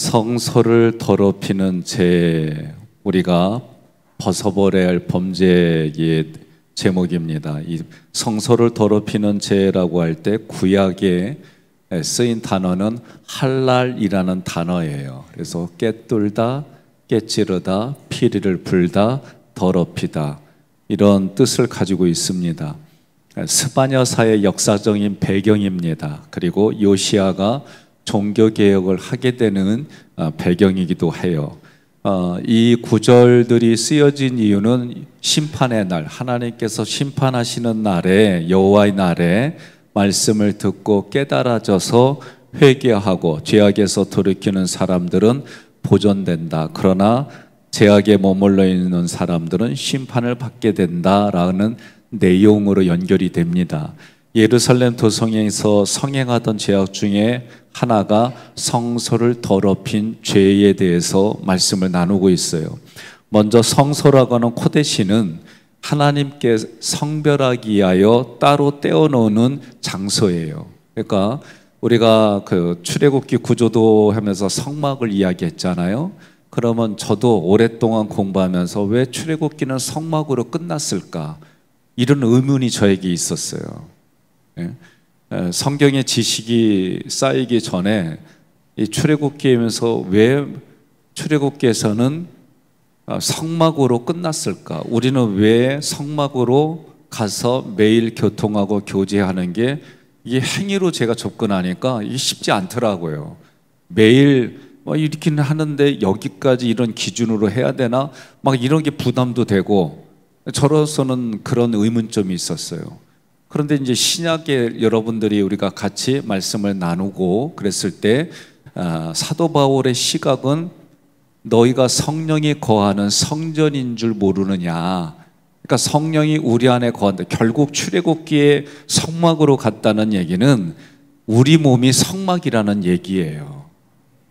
성소를 더럽히는 죄, 우리가 벗어버려야 할 범죄의 제목입니다. 이 성소를 더럽히는 죄라고 할 때 구약에 쓰인 단어는 할랄이라는 단어예요. 그래서 깨뚫다, 깨찌르다, 피리를 불다, 더럽히다, 이런 뜻을 가지고 있습니다. 스바냐사의 역사적인 배경입니다. 그리고 요시야가 종교개혁을 하게 되는 배경이기도 해요. 이 구절들이 쓰여진 이유는 심판의 날, 하나님께서 심판하시는 날에, 여호와의 날에 말씀을 듣고 깨달아져서 회개하고 죄악에서 돌이키는 사람들은 보존된다. 그러나 죄악에 머물러 있는 사람들은 심판을 받게 된다라는 내용으로 연결이 됩니다. 예루살렘 도성에서 성행하던 죄악 중에 하나가 성소를 더럽힌 죄에 대해서 말씀을 나누고 있어요. 먼저 성소라고 하는 코데시는 하나님께 성별하기 위하여 따로 떼어놓는 장소예요. 그러니까 우리가 그 출애굽기 구조도 하면서 성막을 이야기했잖아요. 그러면 저도 오랫동안 공부하면서 왜 출애굽기는 성막으로 끝났을까? 이런 의문이 저에게 있었어요. 성경의 지식이 쌓이기 전에 이 출애굽기에서 왜 출애굽기에서는 성막으로 끝났을까? 우리는 왜 성막으로 가서 매일 교통하고 교제하는 게 이게 행위로 제가 접근하니까 이게 쉽지 않더라고요. 매일 이렇게는 하는데 여기까지 이런 기준으로 해야 되나? 막 이런 게 부담도 되고 저로서는 그런 의문점이 있었어요. 그런데 이제 신약에 여러분들이 우리가 같이 말씀을 나누고 그랬을 때 사도 바울의 시각은 너희가 성령이 거하는 성전인 줄 모르느냐. 그러니까 성령이 우리 안에 거한다. 결국 출애굽기에 성막으로 갔다는 얘기는 우리 몸이 성막이라는 얘기예요.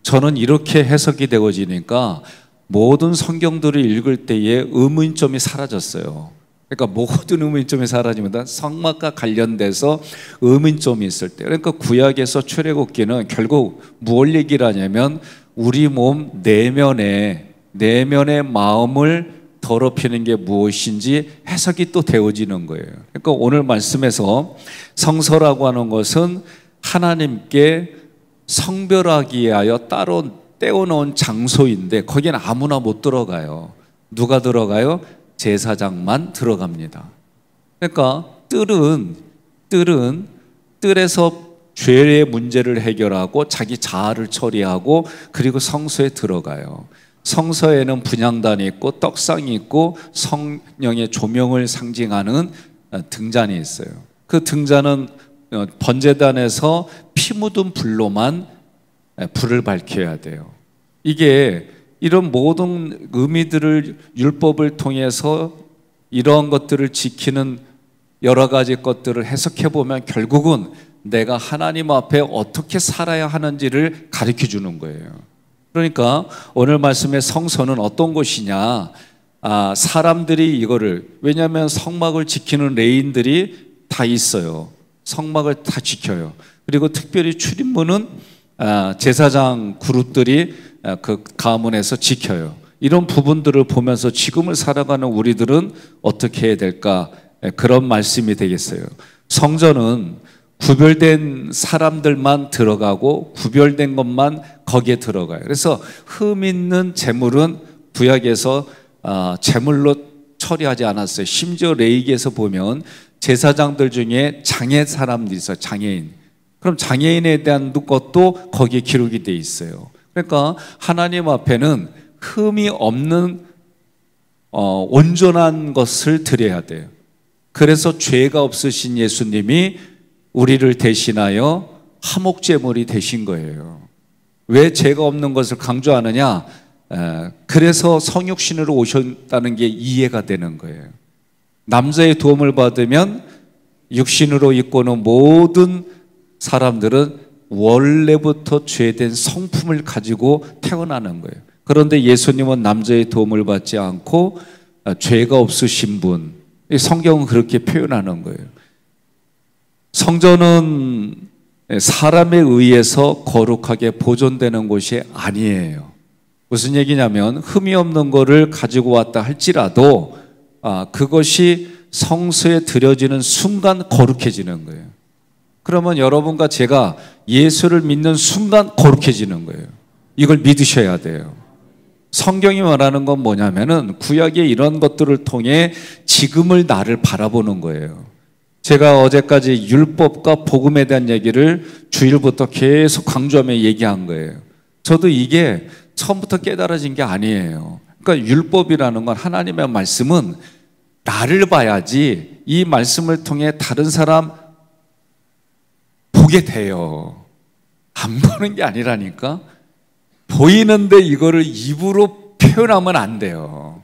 저는 이렇게 해석이 되어지니까 모든 성경들을 읽을 때에 의문점이 사라졌어요. 그러니까 모든 의문점이 사라집니다. 성막과 관련돼서 의문점이 있을 때, 그러니까 구약에서 출애굽기는 결국 무엇 얘기를 하냐면 우리 몸 내면의 마음을 더럽히는 게 무엇인지 해석이 또 되어지는 거예요. 그러니까 오늘 말씀에서 성소라고 하는 것은 하나님께 성별하기 위하여 따로 떼어놓은 장소인데 거기는 아무나 못 들어가요. 누가 들어가요? 제사장만 들어갑니다. 그러니까 뜰에서 죄의 문제를 해결하고 자기 자아를 처리하고 그리고 성소에 들어가요. 성소에는 분향단이 있고 떡상이 있고 성령의 조명을 상징하는 등잔이 있어요. 그 등잔은 번제단에서 피 묻은 불로만 불을 밝혀야 돼요. 이게 이런 모든 의미들을 율법을 통해서 이러한 것들을 지키는 여러 가지 것들을 해석해 보면 결국은 내가 하나님 앞에 어떻게 살아야 하는지를 가르쳐 주는 거예요. 그러니까 오늘 말씀의 성소는 어떤 곳이냐? 사람들이 이거를, 왜냐하면 성막을 지키는 레인들이 다 있어요. 성막을 다 지켜요. 그리고 특별히 출입문은 제사장 그룹들이 그 가문에서 지켜요. 이런 부분들을 보면서 지금을 살아가는 우리들은 어떻게 해야 될까? 그런 말씀이 되겠어요. 성전은 구별된 사람들만 들어가고 구별된 것만 거기에 들어가요. 그래서 흠 있는 제물은 구약에서 제물로 처리하지 않았어요. 심지어 레위기에서 보면 제사장들 중에 장애 사람들이 있어요. 장애인. 그럼 장애인에 대한 것도 거기에 기록이 돼 있어요. 그러니까 하나님 앞에는 흠이 없는 온전한 것을 드려야 돼요. 그래서 죄가 없으신 예수님이 우리를 대신하여 화목제물이 되신 거예요. 왜 죄가 없는 것을 강조하느냐? 그래서 성육신으로 오셨다는 게 이해가 되는 거예요. 남자의 도움을 받으면 육신으로 입고는 모든 사람들은 원래부터 죄된 성품을 가지고 태어나는 거예요. 그런데 예수님은 남자의 도움을 받지 않고 죄가 없으신 분, 성경은 그렇게 표현하는 거예요. 성전은 사람에 의해서 거룩하게 보존되는 곳이 아니에요. 무슨 얘기냐면 흠이 없는 거를 가지고 왔다 할지라도 그것이 성소에 들여지는 순간 거룩해지는 거예요. 그러면 여러분과 제가 예수를 믿는 순간 거룩해지는 거예요. 이걸 믿으셔야 돼요. 성경이 말하는 건 뭐냐면은 구약의 이런 것들을 통해 지금을 나를 바라보는 거예요. 제가 어제까지 율법과 복음에 대한 얘기를 주일부터 계속 강조하며 얘기한 거예요. 저도 이게 처음부터 깨달아진 게 아니에요. 그러니까 율법이라는 건 하나님의 말씀은 나를 봐야지 이 말씀을 통해 다른 사람 보게 돼요. 안 보는 게 아니라니까. 보이는데 이거를 입으로 표현하면 안 돼요.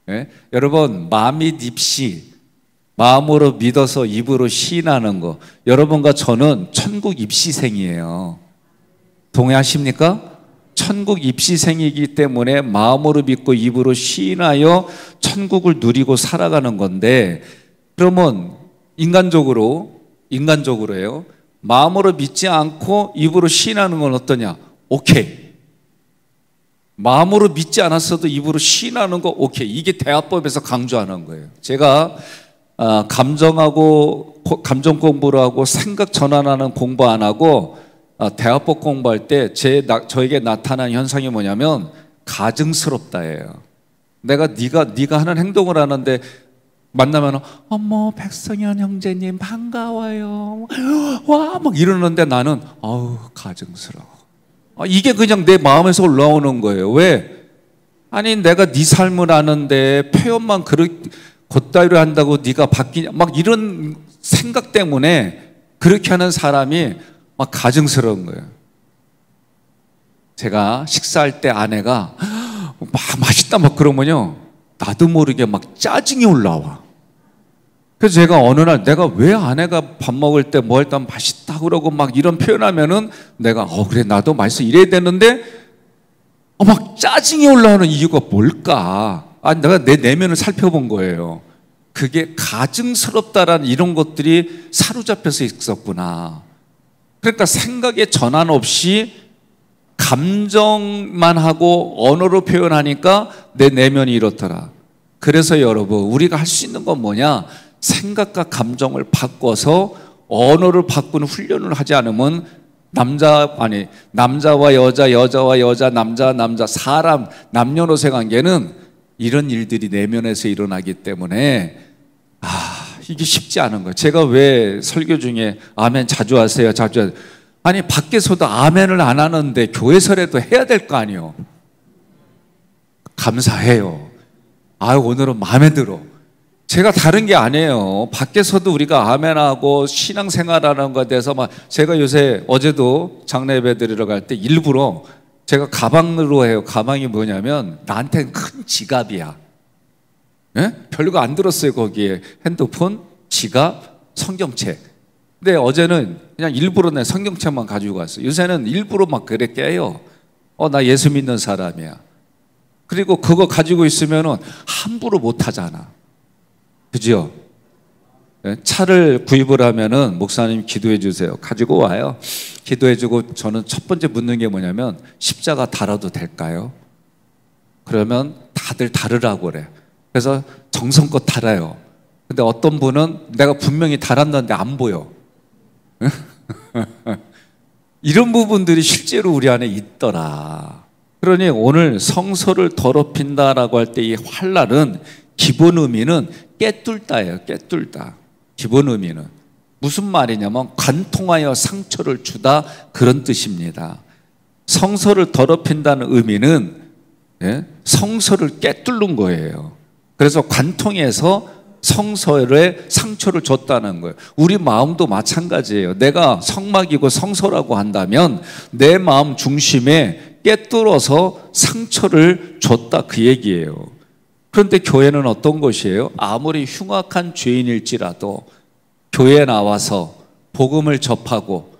예? 여러분, 마음이 입시, 마음으로 믿어서 입으로 시인하는 거. 여러분과 저는 천국 입시생이에요. 동의하십니까? 천국 입시생이기 때문에 마음으로 믿고 입으로 시인하여 천국을 누리고 살아가는 건데, 그러면 인간적으로요. 마음으로 믿지 않고 입으로 시인하는 건 어떠냐? 오케이. 마음으로 믿지 않았어도 입으로 시인하는 거 오케이. 이게 대화법에서 강조하는 거예요. 제가 감정 공부를 하고 생각 전환하는 공부 안 하고 대화법 공부할 때 저에게 나타난 현상이 뭐냐면 가증스럽다예요. 내가 네가 하는 행동을 하는데 만나면 어머 백성현 형제님 반가워요. 와 막 이러는데 나는 아우 가증스러워. 이게 그냥 내 마음에서 올라오는 거예요. 왜? 아니 내가 네 삶을 아는데 표현만 곧다이로 한다고 네가 바뀌냐 막 이런 생각 때문에 그렇게 하는 사람이 막 가증스러운 거예요. 제가 식사할 때 아내가 막 맛있다 막 그러면요 나도 모르게 막 짜증이 올라와. 그래서 제가 어느 날 내가 왜 아내가 밥 먹을 때 뭐 할 때 맛있다 그러고 막 이런 표현하면은 내가 그래 나도 맛있어 이래야 되는데 막 짜증이 올라오는 이유가 뭘까? 내가 내 내면을 살펴본 거예요. 그게 가증스럽다라는 이런 것들이 사로잡혀서 있었구나. 그러니까 생각의 전환 없이 감정만 하고 언어로 표현하니까 내 내면이 이렇더라. 그래서 여러분 우리가 할 수 있는 건 뭐냐? 생각과 감정을 바꿔서 언어를 바꾸는 훈련을 하지 않으면 남자와 여자, 여자와 여자, 남자, 사람, 남녀노소 관계는 이런 일들이 내면에서 일어나기 때문에 이게 쉽지 않은 거예요. 제가 왜 설교 중에 아멘 자주 하세요? 아니 밖에서도 아멘을 안 하는데 교회설에도 해야 될 거 아니에요. 감사해요. 오늘은 마음에 들어. 제가 다른 게 아니에요. 밖에서도 우리가 아멘하고 신앙생활하는 것에 대해서 제가 요새 어제도 장례 예배 드리러 갈 때 일부러 제가 가방으로 해요. 가방이 뭐냐면 나한테는 큰 지갑이야. 예? 별거 안 들었어요. 거기에 핸드폰, 지갑, 성경책. 근데 어제는 그냥 일부러 내 성경책만 가지고 갔어요. 요새는 일부러 막 그래 깨요. 나 예수 믿는 사람이야. 그리고 그거 가지고 있으면은 함부로 못 하잖아. 그죠? 차를 구입을 하면은 목사님 기도해 주세요. 가지고 와요. 기도해 주고 저는 첫 번째 묻는 게 뭐냐면 십자가 달아도 될까요? 그러면 다들 달으라고 그래. 그래서 정성껏 달아요. 근데 어떤 분은 내가 분명히 달았는데 안 보여. 이런 부분들이 실제로 우리 안에 있더라. 그러니 오늘 성소를 더럽힌다라고 할 때 이 활날은 기본 의미는 깨뚫다예요. 깨뚫다. 기본 의미는 무슨 말이냐면 관통하여 상처를 주다 그런 뜻입니다. 성소를 더럽힌다는 의미는 성소를 깨뚫는 거예요. 그래서 관통해서 성소에 상처를 줬다는 거예요. 우리 마음도 마찬가지예요. 내가 성막이고 성소라고 한다면 내 마음 중심에 깨뚫어서 상처를 줬다 그 얘기예요. 그런데 교회는 어떤 곳이에요? 아무리 흉악한 죄인일지라도 교회에 나와서 복음을 접하고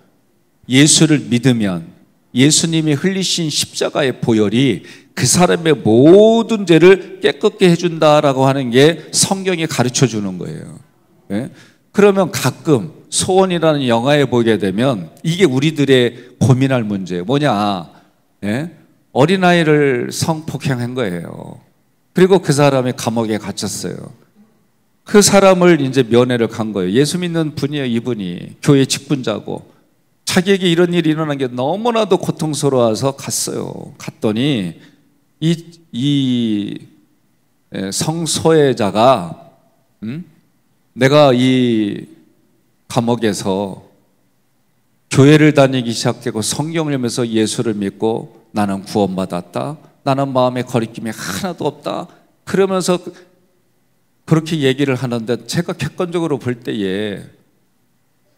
예수를 믿으면 예수님이 흘리신 십자가의 보혈이 그 사람의 모든 죄를 깨끗게 해준다라고 하는 게 성경이 가르쳐 주는 거예요. 그러면 가끔 소원이라는 영화에 보게 되면 이게 우리들의 고민할 문제예요. 뭐냐? 예? 어린아이를 성폭행한 거예요. 그리고 그 사람이 감옥에 갇혔어요. 그 사람을 이제 면회를 간 거예요. 예수 믿는 분이에요, 이분이. 교회 직분자고. 자기에게 이런 일이 일어난 게 너무나도 고통스러워서 갔어요. 갔더니 이 성소외자가 내가 이 감옥에서 교회를 다니기 시작하고 성경을 읽으면서 예수를 믿고 나는 구원받았다. 나는 마음에 거리낌이 하나도 없다. 그러면서 그렇게 얘기를 하는데 제가 객관적으로 볼 때에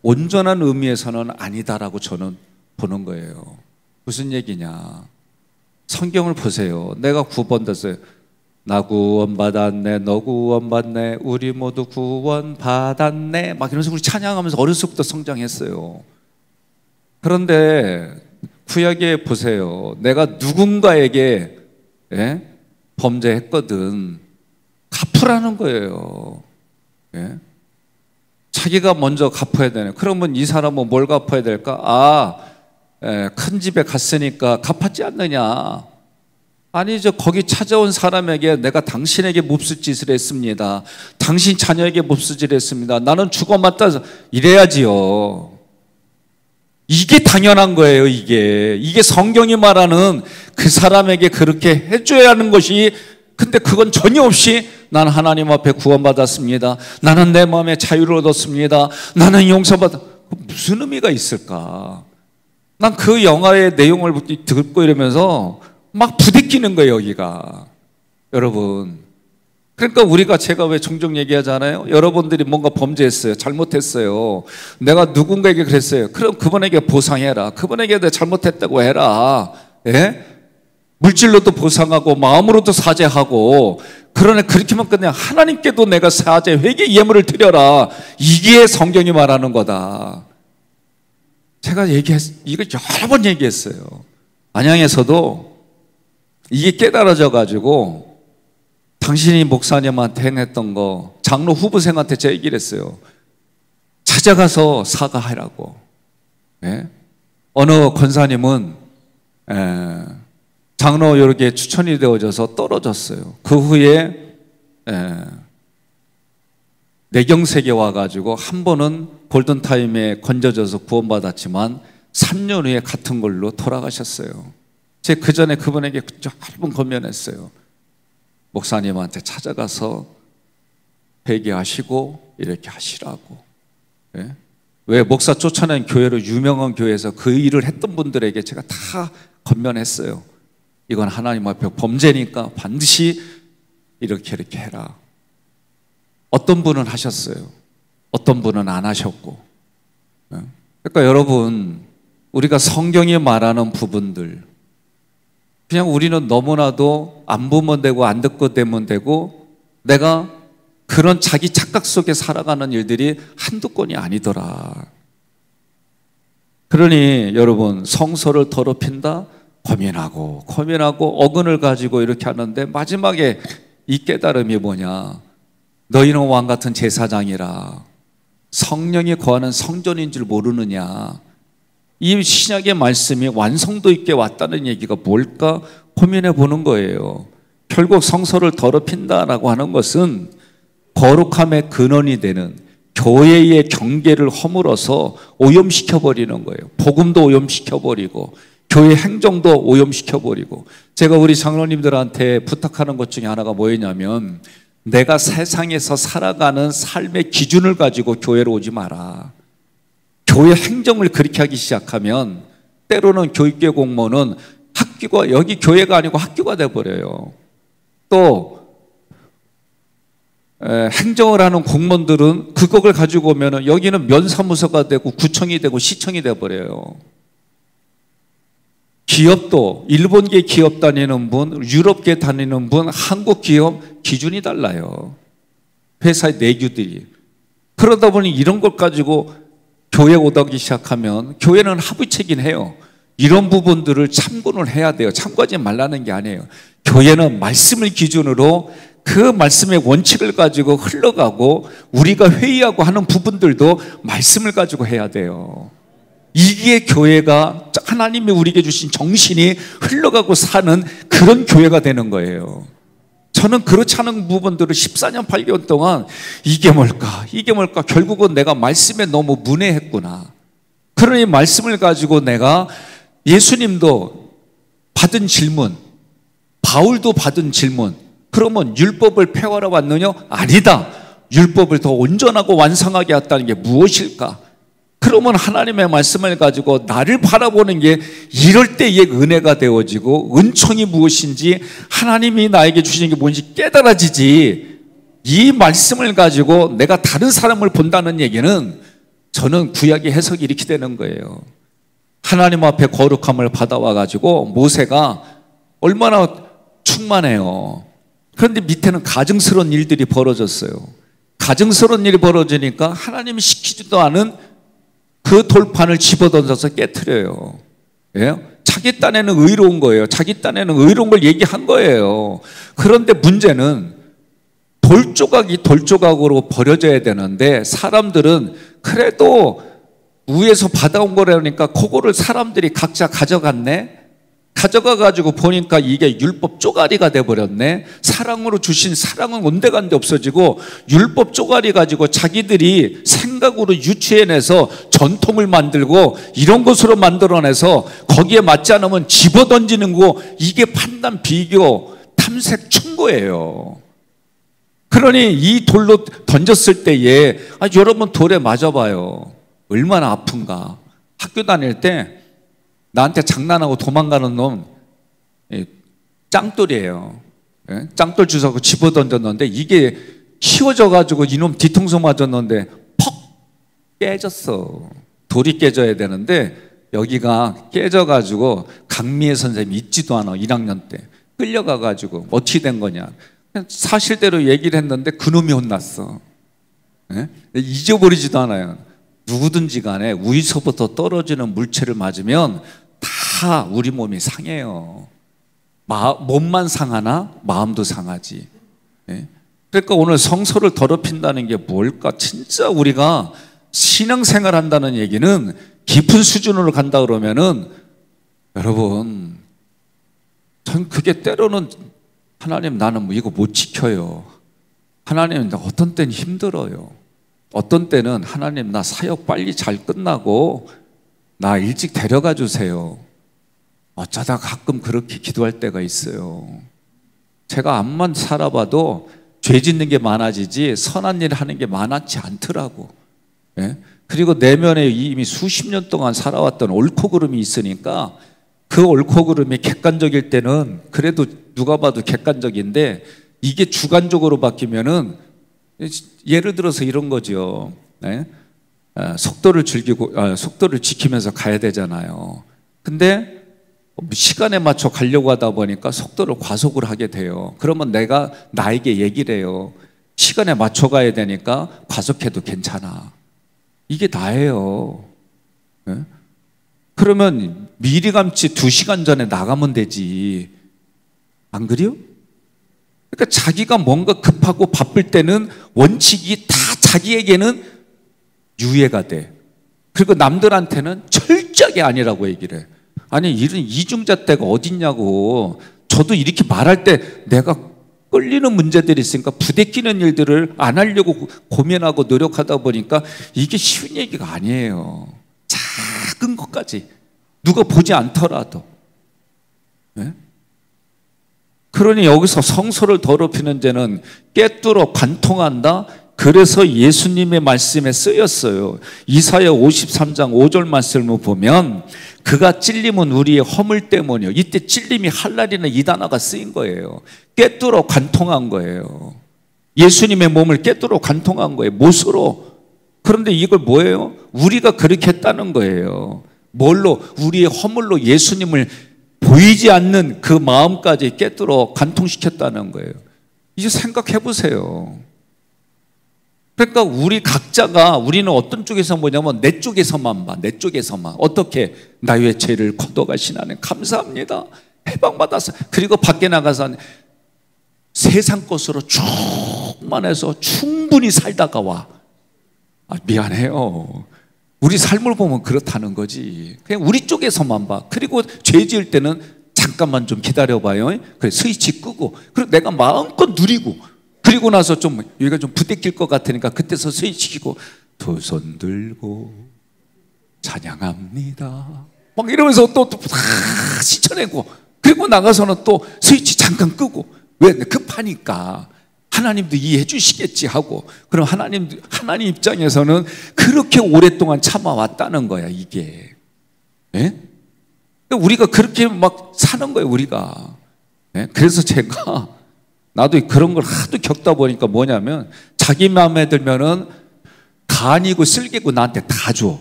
온전한 의미에서는 아니다라고 저는 보는 거예요. 무슨 얘기냐? 성경을 보세요. 내가 구원받았어요. 나 구원받았네, 너 구원받네, 우리 모두 구원받았네 막 이러면서 우리 찬양하면서 어렸을 때부터 성장했어요. 그런데 구약에 보세요. 내가 누군가에게 범죄했거든 갚으라는 거예요. 자기가 먼저 갚아야 되네. 그러면 이 사람은 뭘 갚아야 될까? 큰 집에 갔으니까 갚았지 않느냐? 아니죠. 거기 찾아온 사람에게 내가 당신에게 몹쓸 짓을 했습니다. 당신 자녀에게 몹쓸 짓을 했습니다. 나는 죽어맞다 이래야지요. 이게 당연한 거예요. 이게 성경이 말하는 그 사람에게 그렇게 해줘야 하는 것이. 근데 그건 전혀 없이 난 하나님 앞에 구원받았습니다. 나는 내 마음에 자유를 얻었습니다. 나는 용서받았. 무슨 의미가 있을까? 난 그 영화의 내용을 듣고 이러면서 막 부대끼는 거예요, 여기가. 여러분. 그러니까 제가 왜 종종 얘기하잖아요. 여러분들이 뭔가 범죄했어요. 잘못했어요. 내가 누군가에게 그랬어요. 그럼 그분에게 보상해라. 그분에게 내가 잘못했다고 해라. 예? 물질로도 보상하고 마음으로도 사죄하고. 그러네 그렇게만 끝내. 하나님께도 내가 사죄, 회개, 예물을 드려라. 이게 성경이 말하는 거다. 제가 이거 여러 번 얘기했어요. 안양에서도 이게 깨달아져 가지고 당신이 목사님한테 행했던 거 장로 후보생한테 제가 얘기를 했어요. 찾아가서 사과하라고. 어느 권사님은 장로 이렇게 추천이 되어져서 떨어졌어요. 그 후에 내경색에 와가지고 한 번은 골든타임에 건져져서 구원받았지만 3년 후에 같은 걸로 돌아가셨어요. 제가 그 전에 그분에게 여러 번 권면했어요. 목사님한테 찾아가서 회개하시고 이렇게 하시라고. 왜 목사 쫓아낸 교회로 유명한 교회에서 그 일을 했던 분들에게 제가 다 권면했어요. 이건 하나님 앞에 범죄니까 반드시 이렇게 해라. 어떤 분은 하셨어요. 어떤 분은 안 하셨고. 그러니까 여러분, 우리가 성경이 말하는 부분들 그냥 우리는 너무나도 안 보면 되고 안 듣고 되면 되고 내가 그런 자기 착각 속에 살아가는 일들이 한두 건이 아니더라. 그러니 여러분, 성소를 더럽힌다? 고민하고 어근을 가지고 이렇게 하는데 마지막에 이 깨달음이 뭐냐? 너희는 왕 같은 제사장이라. 성령이 거하는 성전인 줄 모르느냐? 이 신약의 말씀이 완성도 있게 왔다는 얘기가 뭘까 고민해 보는 거예요. 결국 성소를 더럽힌다라고 하는 것은 거룩함의 근원이 되는 교회의 경계를 허물어서 오염시켜버리는 거예요. 복음도 오염시켜버리고 교회 행정도 오염시켜버리고. 제가 우리 장로님들한테 부탁하는 것 중에 하나가 뭐였냐면 내가 세상에서 살아가는 삶의 기준을 가지고 교회로 오지 마라. 교회 행정을 그렇게 하기 시작하면 때로는 교육계 공무원은 학교가 여기 교회가 아니고 학교가 돼버려요. 또 행정을 하는 공무원들은 그걸 가지고 오면 여기는 면사무소가 되고 구청이 되고 시청이 돼버려요. 기업도 일본계 기업 다니는 분, 유럽계 다니는 분, 한국 기업 기준이 달라요. 회사의 내규들이. 그러다 보니 이런 것 가지고 교회 오다기 시작하면 교회는 합의체긴 해요. 이런 부분들을 참고를 해야 돼요. 참고하지 말라는 게 아니에요. 교회는 말씀을 기준으로 그 말씀의 원칙을 가지고 흘러가고 우리가 회의하고 하는 부분들도 말씀을 가지고 해야 돼요. 이게 교회가 하나님이 우리에게 주신 정신이 흘러가고 사는 그런 교회가 되는 거예요. 저는 그렇지 않은 부분들을 14년 8개월 동안 이게 뭘까? 이게 뭘까? 결국은 내가 말씀에 너무 문외했구나. 그러니 말씀을 가지고 내가 예수님도 받은 질문, 바울도 받은 질문, 그러면 율법을 폐하러 왔느냐? 아니다. 율법을 더 온전하고 완성하게 했다는 게 무엇일까? 그러면 하나님의 말씀을 가지고 나를 바라보는 게 이럴 때의 은혜가 되어지고 은총이 무엇인지 하나님이 나에게 주시는 게 뭔지 깨달아지지. 이 말씀을 가지고 내가 다른 사람을 본다는 얘기는 저는 구약의 해석이 이렇게 되는 거예요. 하나님 앞에 거룩함을 받아와 가지고 모세가 얼마나 충만해요. 그런데 밑에는 가증스러운 일들이 벌어졌어요. 가증스러운 일이 벌어지니까 하나님이 시키지도 않은 그 돌판을 집어던져서 깨트려요. 예? 자기 딴에는 의로운 거예요. 자기 딴에는 의로운 걸 얘기한 거예요. 그런데 문제는 돌조각이 돌조각으로 버려져야 되는데 사람들은 그래도 위에서 받아온 거라니까 그거를 사람들이 각자 가져갔네. 가져가가지고 보니까 이게 율법 쪼가리가 돼버렸네. 사랑으로 주신 사랑은 온데간데 없어지고 율법 쪼가리 가지고 자기들이 생각으로 유추해내서 전통을 만들고 이런 것으로 만들어내서 거기에 맞지 않으면 집어던지는 거. 이게 판단, 비교, 탐색, 충고예요. 그러니 이 돌로 던졌을 때에 여러분 돌에 맞아봐요. 얼마나 아픈가. 학교 다닐 때 나한테 장난하고 도망가는 놈 짱돌이에요. 짱돌 주워서 집어던졌는데 이게 휘어져가지고 이놈 뒤통수 맞았는데 퍽 깨졌어. 돌이 깨져야 되는데 여기가 깨져가지고 강미애 선생님이 있지도 않아. 1학년 때 끌려가가지고 어떻게 된 거냐. 사실대로 얘기를 했는데 그놈이 혼났어. 잊어버리지도 않아요. 누구든지 간에 위서부터 떨어지는 물체를 맞으면 다 우리 몸이 상해요. 몸만 상하나 마음도 상하지. 그러니까 오늘 성소를 더럽힌다는 게 뭘까? 진짜 우리가 신앙생활 한다는 얘기는 깊은 수준으로 간다 그러면은 여러분 전 그게 때로는 하나님 나는 뭐 이거 못 지켜요. 하나님 어떤 때는 힘들어요. 어떤 때는 하나님 나 사역 빨리 잘 끝나고 나 일찍 데려가 주세요. 어쩌다 가끔 그렇게 기도할 때가 있어요. 제가 암만 살아봐도 죄 짓는 게 많아지지 선한 일 하는 게 많았지 않더라고. 그리고 내면에 이미 수십 년 동안 살아왔던 옳고 그름이 있으니까 그 옳고 그름이 객관적일 때는 그래도 누가 봐도 객관적인데 이게 주관적으로 바뀌면은 예를 들어서 이런 거죠. 속도를 지키면서 가야 되잖아요. 근데 시간에 맞춰 가려고 하다 보니까 속도를 과속을 하게 돼요. 그러면 내가 나에게 얘기를 해요. 시간에 맞춰 가야 되니까 과속해도 괜찮아. 이게 나예요. 그러면 미리감치 2시간 전에 나가면 되지. 안 그래요? 그러니까 자기가 뭔가 급하고 바쁠 때는 원칙이 다 자기에게는 유예가 돼. 그리고 남들한테는 철저하게 아니라고 얘기를 해. 아니 이런 이중잣대가 어딨냐고. 저도 이렇게 말할 때 내가 끌리는 문제들이 있으니까 부대끼는 일들을 안 하려고 고민하고 노력하다 보니까 이게 쉬운 얘기가 아니에요. 작은 것까지 누가 보지 않더라도. 그러니 여기서 성소를 더럽히는 죄는 꿰뚫어 관통한다. 그래서 예수님의 말씀에 쓰였어요. 이사야 53장 5절 말씀을 보면 그가 찔림은 우리의 허물 때문이요. 이때 찔림이 할랄이나 이단화가 쓰인 거예요. 꿰뚫어 관통한 거예요. 예수님의 몸을 꿰뚫어 관통한 거예요. 못으로. 그런데 이걸 뭐예요? 우리가 그렇게 했다는 거예요. 뭘로? 우리의 허물로 예수님을 보이지 않는 그 마음까지 꿰뚫어 관통시켰다는 거예요. 이제 생각해 보세요. 그러니까 우리 각자가 우리는 어떤 쪽에서 보냐면 내 쪽에서만 봐. 내 쪽에서만. 어떻게? 나의 죄를 거둬가신 하나님 감사합니다. 해방받았어. 그리고 밖에 나가서 세상 것으로 충만해서 충분히 살다가 와. 미안해요. 우리 삶을 보면 그렇다는 거지. 그냥 우리 쪽에서만 봐. 그리고 죄 지을 때는 잠깐만 좀 기다려봐요. 그래, 스위치 끄고, 그리고 내가 마음껏 누리고, 그리고 나서 좀 여기가 좀 부대낄 것 같으니까 그때서 스위치 켜고 두 손 들고 찬양합니다 막 이러면서 또 시쳐내고, 그리고 나가서는 또 스위치 잠깐 끄고. 왜? 급하니까. 하나님도 이해해 주시겠지 하고. 그럼 하나님 입장에서는 그렇게 오랫동안 참아왔다는 거야, 이게. 예? 우리가 그렇게 막 사는 거예요, 우리가. 예? 그래서 제가 나도 그런 걸 하도 겪다 보니까 뭐냐면, 자기 마음에 들면은 간이고 쓸개고 나한테 다 줘.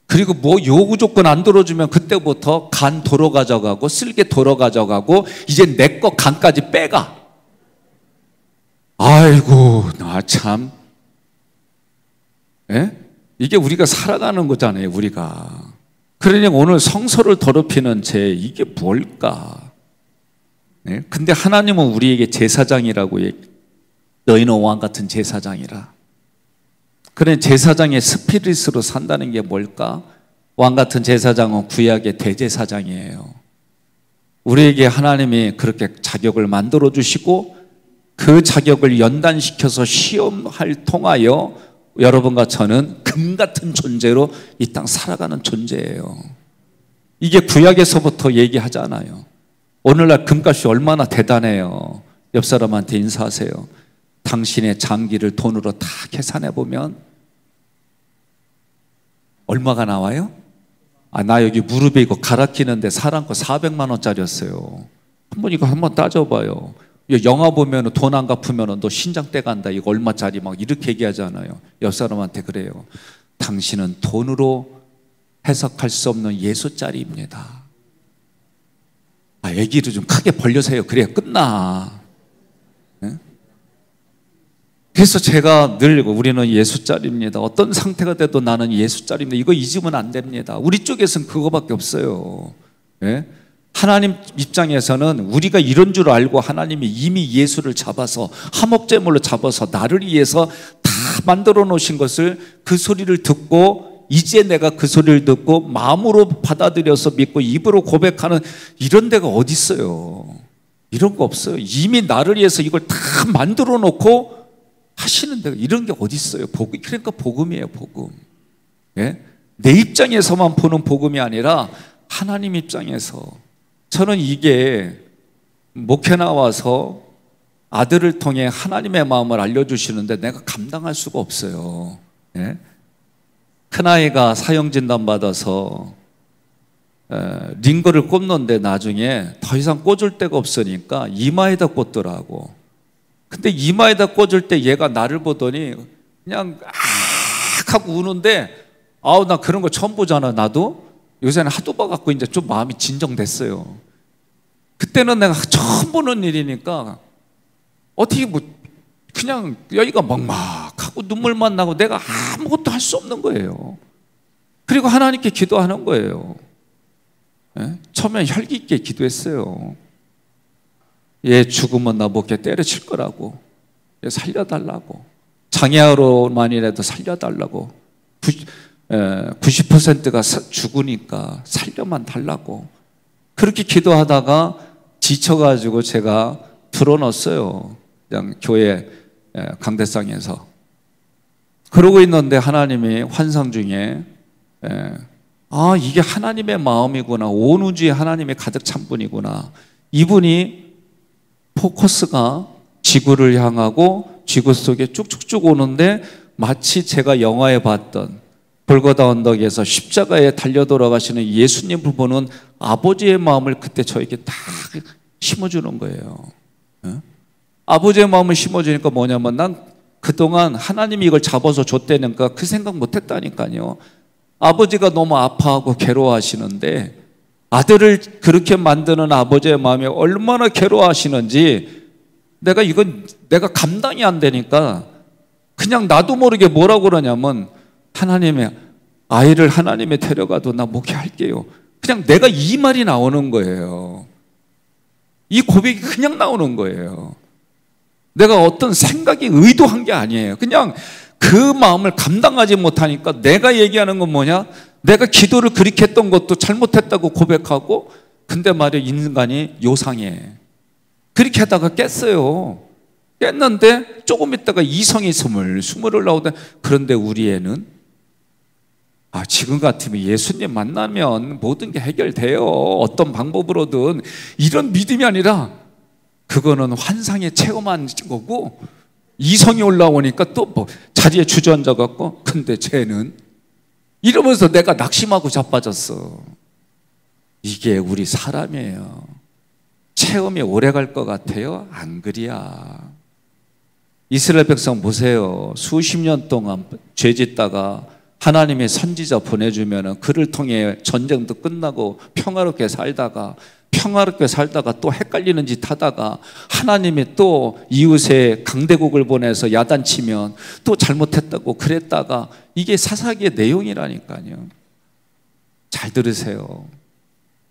그리고 뭐 요구 조건 안 들어주면 그때부터 간 도로 가져가고 쓸개 도로 가져가고 이제 내 거 간까지 빼가. 아이고, 나 참. 예? 이게 우리가 살아가는 거잖아요, 우리가. 그러니 오늘 성소를 더럽히는 죄, 이게 뭘까? 예? 근데 하나님은 우리에게 제사장이라고 얘기해요. 너희는 왕 같은 제사장이라. 그래, 제사장의 스피릿으로 산다는 게 뭘까? 왕 같은 제사장은 구약의 대제사장이에요. 우리에게 하나님이 그렇게 자격을 만들어 주시고 그 자격을 연단시켜서 시험을 통하여 여러분과 저는 금 같은 존재로 이 땅 살아가는 존재예요. 이게 구약에서부터 얘기하잖아요. 오늘날 금값이 얼마나 대단해요. 옆 사람한테 인사하세요. 당신의 장기를 돈으로 다 계산해 보면 얼마가 나와요? 나 여기 무릎에 이거 갈아 끼는데 사람 거 400만 원짜리였어요. 이거 한번 따져봐요. 영화 보면 돈 안 갚으면 너 신장 떼간다. 이거 얼마짜리 막 이렇게 얘기하잖아요. 옆 사람한테 그래요. 당신은 돈으로 해석할 수 없는 예수짜리입니다. 얘기를 좀 크게 벌려세요. 그래야 끝나. 그래서 제가 늘 우리는 예수짜리입니다. 어떤 상태가 돼도 나는 예수짜리입니다. 이거 잊으면 안 됩니다. 우리 쪽에서는 그거밖에 없어요. 예? 하나님 입장에서는 우리가 이런 줄 알고 하나님이 이미 예수를 잡아서 화목제물로 잡아서 나를 위해서 다 만들어 놓으신 것을, 그 소리를 듣고 이제 내가 그 소리를 듣고 마음으로 받아들여서 믿고 입으로 고백하는 이런 데가 어디 있어요? 이런 거 없어요. 이미 나를 위해서 이걸 다 만들어 놓고 하시는 데가 이런 게 어디 있어요? 복음. 그러니까 복음이에요, 복음. 예? 내 입장에서만 보는 복음이 아니라 하나님 입장에서. 저는 이게 목회 나와서 아들을 통해 하나님의 마음을 알려주시는데 내가 감당할 수가 없어요. 예? 큰아이가 사형진단 받아서 링거를 꽂는데 나중에 더 이상 꽂을 데가 없으니까 이마에다 꽂더라고. 근데 이마에다 꽂을 때 얘가 나를 보더니 그냥 악 하고 우는데, 나 그런 거 처음 보잖아. 나도 요새는 하도 봐갖고 이제 좀 마음이 진정됐어요. 그때는 내가 처음 보는 일이니까 어떻게 뭐 그냥 여기가 막막하고 눈물만 나고 내가 아무것도 할 수 없는 거예요. 그리고 하나님께 기도하는 거예요. 예? 처음에 혈기 있게 기도했어요. 얘 죽으면 나 목에 때려칠 거라고, 얘 살려달라고, 장애아로만이라도 살려달라고, 90%가 죽으니까 살려만 달라고. 그렇게 기도하다가 지쳐가지고 제가 들어놨어요. 그냥 교회 강대상에서. 그러고 있는데 하나님이 환상 중에 이게 하나님의 마음이구나, 온 우주에 하나님의 가득 찬 분이구나. 이분이 포커스가 지구를 향하고 지구 속에 쭉쭉쭉 오는데 마치 제가 영화에 봤던 골고다 언덕에서 십자가에 달려 돌아가시는 예수님을 보는 아버지의 마음을 그때 저에게 딱 심어주는 거예요. 아버지의 마음을 심어주니까 뭐냐면, 난 그동안 하나님이 이걸 잡아서 줬다니까 그 생각 못했다니까요. 아버지가 너무 아파하고 괴로워하시는데 아들을 그렇게 만드는 아버지의 마음이 얼마나 괴로워하시는지 내가 감당이 안 되니까 그냥 나도 모르게 뭐라고 그러냐면, 하나님의 아이를 하나님에 데려가도 나 목회할게요. 그냥 내가 이 말이 나오는 거예요. 이 고백이 그냥 나오는 거예요. 내가 어떤 생각이 의도한 게 아니에요. 그냥 그 마음을 감당하지 못하니까 내가 얘기하는 건 뭐냐? 내가 기도를 그렇게 했던 것도 잘못했다고 고백하고, 근데 말이야, 인간이 요상해. 그렇게 하다가 깼어요. 깼는데 조금 있다가 이성이 스물 올라오다. 그런데 우리 애는 지금 같으면 예수님 만나면 모든 게 해결돼요. 어떤 방법으로든. 이런 믿음이 아니라 그거는 환상에 체험한 거고, 이성이 올라오니까 또 뭐 자리에 주저앉아 갖고, 근데 쟤는 이러면서 내가 낙심하고 자빠졌어. 이게 우리 사람이에요. 체험이 오래 갈 것 같아요? 안 그리야. 이스라엘 백성 보세요. 수십 년 동안 죄 짓다가 하나님의 선지자 보내주면 그를 통해 전쟁도 끝나고 평화롭게 살다가 또 헷갈리는 짓 하다가 하나님이 또 이웃에 강대국을 보내서 야단치면 또 잘못했다고 그랬다가, 이게 사사기의 내용이라니까요. 잘 들으세요.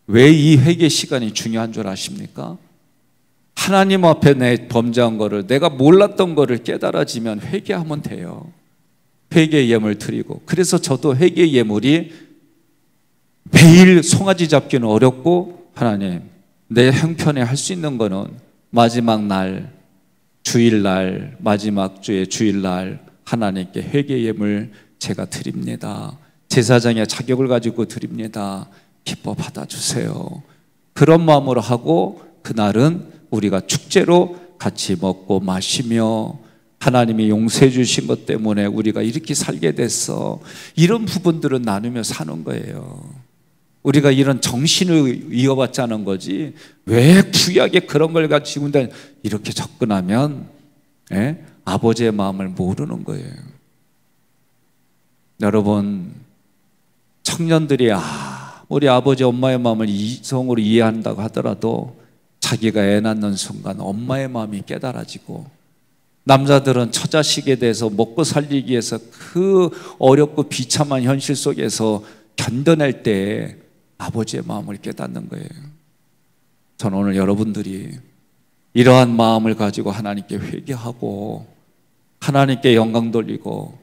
왜 이 회개 시간이 중요한 줄 아십니까? 하나님 앞에 내 범죄한 거를, 내가 몰랐던 거를 깨달아지면 회개하면 돼요. 회개의 예물 드리고. 그래서 저도 회개의 예물이 매일 송아지 잡기는 어렵고, 하나님, 내 형편에 할 수 있는 거는 마지막 날, 주일날, 마지막 주의 주일날 하나님께 회개 예물 제가 드립니다. 제사장의 자격을 가지고 드립니다. 기뻐 받아주세요. 그런 마음으로 하고, 그날은 우리가 축제로 같이 먹고 마시며, 하나님이 용서해 주신 것 때문에 우리가 이렇게 살게 됐어. 이런 부분들은 나누며 사는 거예요. 우리가 이런 정신을 이어받자는 거지, 왜 구약에 그런 걸 가지고 이렇게 접근하면 아버지의 마음을 모르는 거예요. 여러분, 청년들이 우리 아버지 엄마의 마음을 이성으로 이해한다고 하더라도 자기가 애 낳는 순간 엄마의 마음이 깨달아지고, 남자들은 처자식에 대해서 먹고 살리기 위해서 그 어렵고 비참한 현실 속에서 견뎌낼 때 아버지의 마음을 깨닫는 거예요. 저는 오늘 여러분들이 이러한 마음을 가지고 하나님께 회개하고 하나님께 영광 돌리고,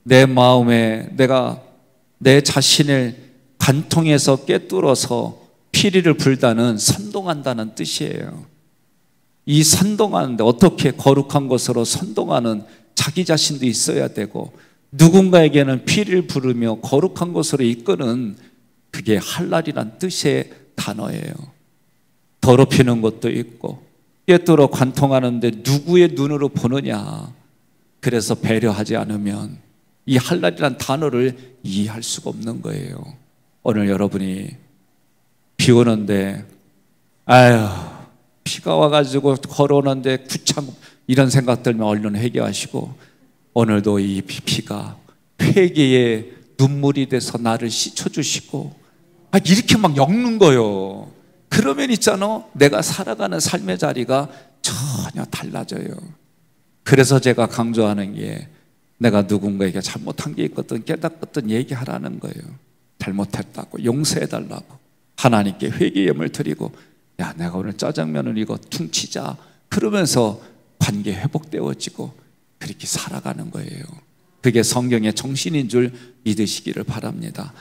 내 마음에 내가 내 자신을 관통해서 꿰뚫어서 피리를 불다는 선동한다는 뜻이에요. 이 선동하는데, 어떻게 거룩한 것으로 선동하는 자기 자신도 있어야 되고, 누군가에게는 피리를 부르며 거룩한 것으로 이끄는, 그게 할랄이란 뜻의 단어예요. 더럽히는 것도 있고, 꿰뚫어 관통하는데 누구의 눈으로 보느냐. 그래서 배려하지 않으면 이 할랄이란 단어를 이해할 수가 없는 거예요. 오늘 여러분이 비 오는데 비가 와가지고 걸어오는데 귀찮고 이런 생각 들면 얼른 회개하시고, 오늘도 이 비가 회개의 눈물이 돼서 나를 씻어주시고, 이렇게 막 엮는 거예요. 그러면 있잖아, 내가 살아가는 삶의 자리가 전혀 달라져요. 그래서 제가 강조하는 게, 내가 누군가에게 잘못한 게 있거든 깨닫거든 얘기하라는 거예요. 잘못했다고 용서해달라고 하나님께 회개 예물 드리고, 야, 내가 오늘 짜장면을 이거 퉁치자 그러면서 관계 회복되어지고 그렇게 살아가는 거예요. 그게 성경의 정신인 줄 믿으시기를 바랍니다.